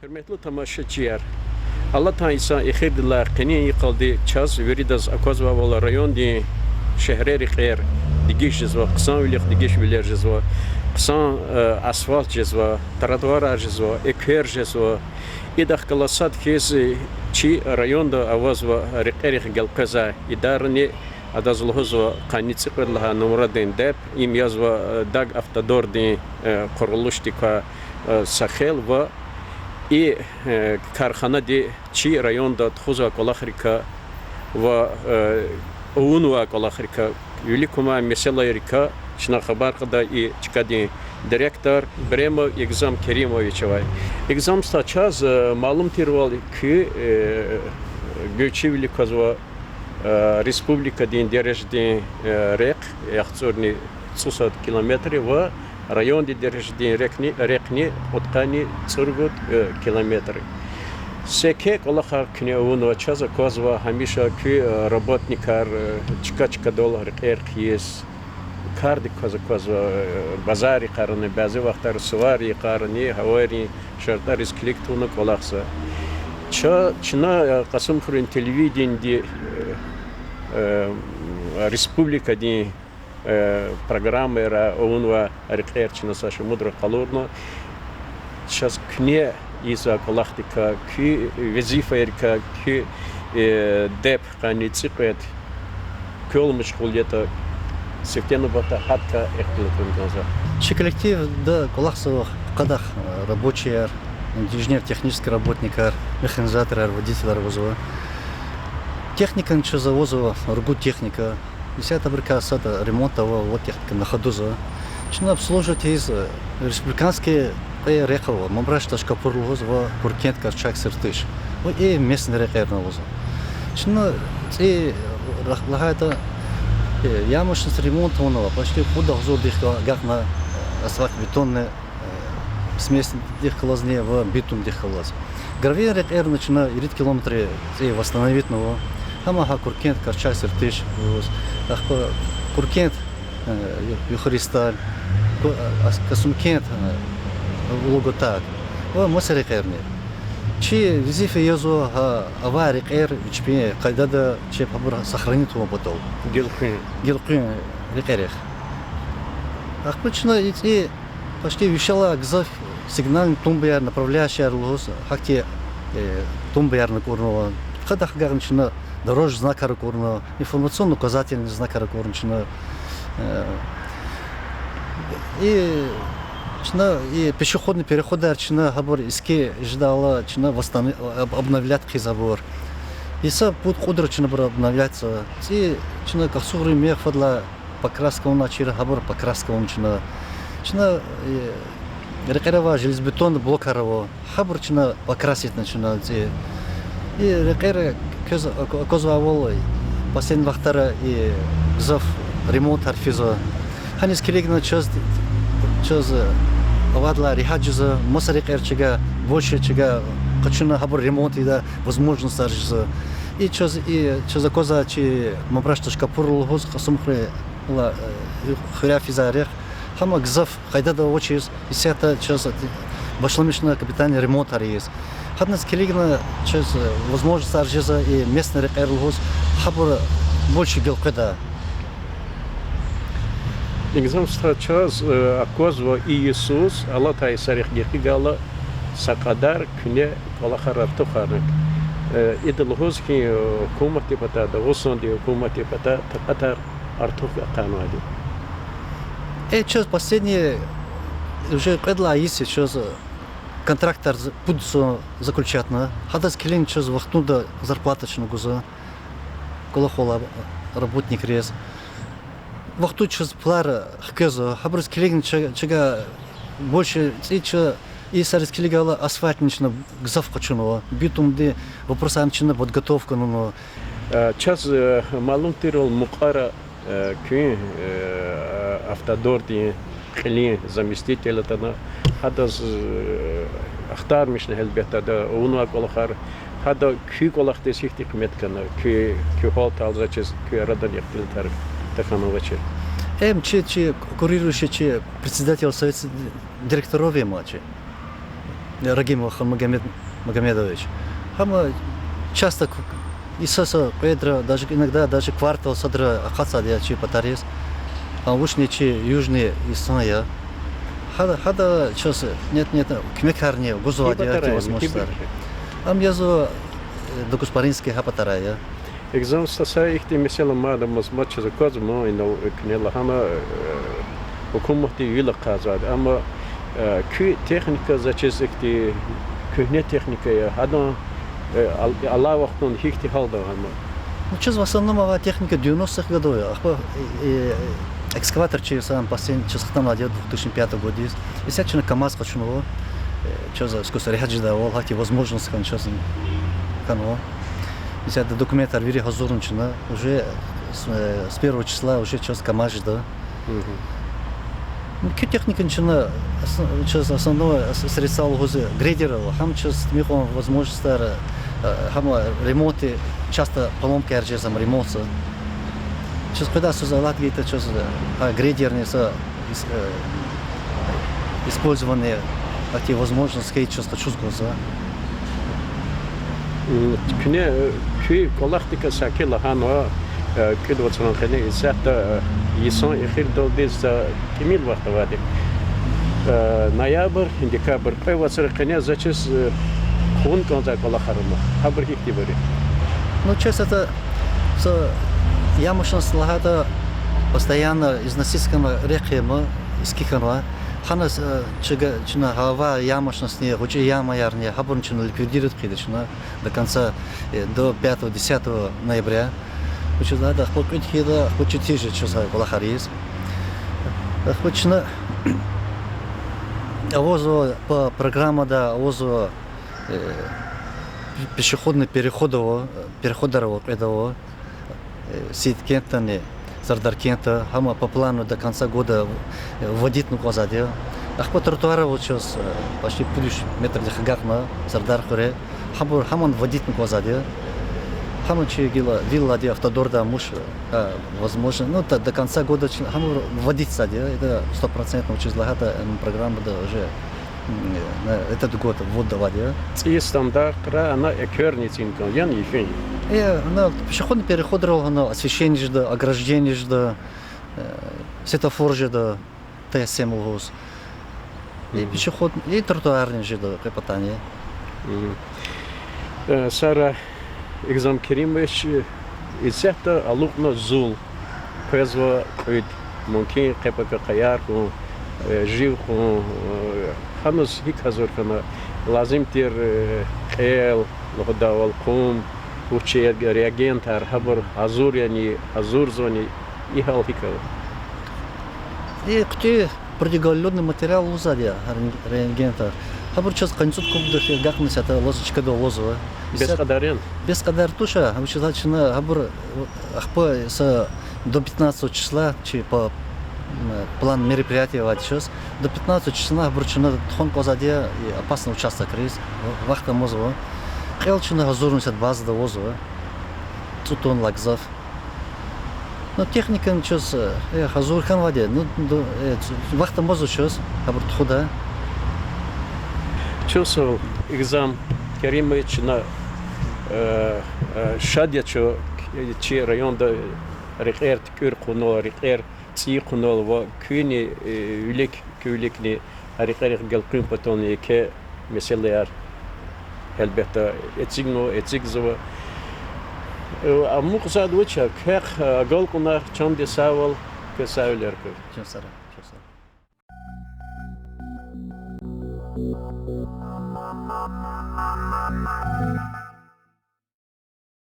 Hürmetli tamaşaçılar, Allah insan ihirdiler qini yıkıldı çaz veridas Akozvavala rayon di şehri xeyr digiş jizva qısan vilik digiş viler jizva qısan asfalt jizva trotuar jizva ekher jizva idah kalasat kez çi rayonda avazva riqeri galqaza idarni adazlhozva qanitsi qırlaha numradin dep imyazva dag avtodor di quruluştika sakhel va и кархана ди чи районда тхуза колахрика ва унуа колахрика юликума меселайрика шна хабаркада и чкади директор Бремо Экзам Керимовичевай. Экзам стачас малум тирвал ки göçevli kazva республика дин дережди рек яхцурни 300 километри ва район дережди рекни откани 40 километры. Секе колахар кнеун вачаза козва хамиша ки работникар чикачка доллар эрхиес карди козва базари карны бази вақтар сувари карны хавари шартар искликтуна колахса. Чина Касымхурин телевиденди республика ди программы era unua recherche Саша мудро колорно сейчас кне из-за колахтика ки везиферка ки деп каниципет кол мешхулета септембрда хатка эхтелкунза. Чи коллектив да колахсовых кадах рабочие, инженер-технический работникар, механизатор, водитель возова. Техника ничего завозова, ругу техника. Вся эта брикасада ремонтова вот техника на ходу за. Чина обслуживать из республиканские рекова, мамраш шкапурлоз в Буркент Карчак Сертыш. Вот и местный рекерна воза. Чина и лагайта ямошность ремонтованного почти куда взор дихка гахна асфальт бетонный смесь дихкалазне в битум дихкалаз. Гравия рекер начина 9 километры и восстановить нового. Хамаха Куркент Карчак Сертыш. Куркент Юхристаль, Касумкент Логотак. Вот мусорик эрни. Чи визифе язу аварик эр чпи кайдада че пабур сохранит его потом. Гилкин рекерех. Ахпычно и почти вещала гзав сигнальный тумбияр направляющий орлос хакти тумбияр на курного. Кадах гарнчина дорожный знак аркурно, информационно-указательный знак аркурнчина. И пешеходный переход арчина габор иски ждала чина обновлять хизабор. И са путь кудрчина бра обновляться. И чина касуры мех фадла покраска у начира габор покраска он чина. Чина рекерова железобетонный блок араво. Габор чина покрасить начина. И рекеры Козвавол последний вахтара и зов ремонт арфиза. Ханис келегна час авадла рихаджиза мусорик эрчига больше чига качуна хабар ремонт и да возможность аржиза. И час коза чи мабрашта шкапурлу хоз Касымхуре ла хуряфиза рех хама гзав хайда да очис и сята час башламишна капитальный ремонт арис. Хаднас келегна час возможность аржиза и местный рекерлхоз хабар больше гелкада. Экзам час Акозва и Иисус Allah Taysarih гала сакадар кне колахара тухарник. Идлхоз ки хукумати пата да осонди хукумати пата такатар артух канади. Час последние уже кедла есть сейчас контрактор будут заключать на хадас келин час вахтуда зарплаточную гуза колохола работник рез вахту час плара хкеза хабрас келин чага больше и сарис келигала асфальтнична гзавка чунова битумде вопросамчина подготовка но час малум тирол мукара ки автодор ди келин заместитель это хадас اختار مش نهلبت هذا ونوع كلخار هذا كي كلخت سيختي قيمت كنا كي هول تالزاچ كي радан يختل تر تخنوچ чи курирующий председатель совета директоров матча Рагимов Магомедович. Хама часто Исаса Педро, даже иногда даже квартал садра Ахасадия чи Патарис, а ушни чи южные Исая. Хада час нет кмекарни гузуадия возможность. Ам язу до Куспаринский хапатарая. Exam stasa ihti mesela madem maçı kazma ino knela hama hukumeti yılı kazad ama kü teknika zaçezekti kühne teknikaya hada Allah vaktun hikti halda ama. Сейчас в основном техника 90-х годов. Экскаватор через последний час там надел 2005 год есть. Если я КамАЗ хочу его, сейчас сколько рехаджда вол, хати возможность сейчас канал. Если это документ арвири хазурнчина, уже с первого числа уже сейчас КамАЗ да. Ки техника начина сейчас основное средства лгозы грейдеров, хам сейчас михом возможность хам ремонты часто поломки аржезам ремонта. Сейчас когда создавать это сейчас грейдерные использованные эти возможности часто чувствуются. Küne kü kolaktika sakila hano küd vatsana khane isata yison ekhir doldiz kimil vaqt vadi. Ноябрь, декабрь, пой вацар khane зачес хун конза колахарма. Хабр хикти бери. Ну, сейчас это ямушан слахата постоянно из насильского рекема, из Киханва. Ханас чина хава ямушностные, хоча яма ярния, хабурнчина ликвидирует придачна до конца, до 5-10 ноября. Хоча да, хлопить хида, хоча тиже часа колахарис. Хоча авозу по программа да авозу пешеходный переходово этого сид кентани Сардар кента, хама по плану до конца года вводить на квазаде. Ах по тротуару вот сейчас почти плюс метр дехагахна Сардар хоре, хамон вводить на квазаде. Хамон че вилла де автодорда муж возможно, ну до конца года хамон вводить саде, это 100% через лагата программа да уже этот год ввод давали. И стандарт она экерницинка, я не фин. Она пешеходный переход, она освещение жда, ограждение жда, светофор жда, ТСМ лгос. И пешеход, и тротуарный жда, преподание. Сара Exam Керимович, это алукно зул, пезва ид, мунки кепака каярку, живку, ханус хик хазуркана, лазим тир хел, лохдавал кум. Учи реагент архабр азур яни азур зони и халхикал. И кто продигаллёдный материал лузадия реагента. Хабр час концут кубдах гахнес это лозочка до лозова. Без кадарен. Без кадар туша, а учитывая что хабр ахпа с до 15 числа чи по план мероприятия вот сейчас до 15 числа хабр чина хон козадия и опасный участок рейс вахта мозова. Хелчина газурность от базы до озова, цутон лагзав. Но техника сейчас, газур хан воде, ну вахта мозу сейчас, абр тхуда. Чусо Exam Керимович на шадя чи район да рекер кюр кунол рекер ци кунол ва күни үлек күлекни рекер галкын патоны ке меселер. Elbette etzigzo amuk sad wicha kher golkunar cham de saval ke sauler ke Чё, Сара?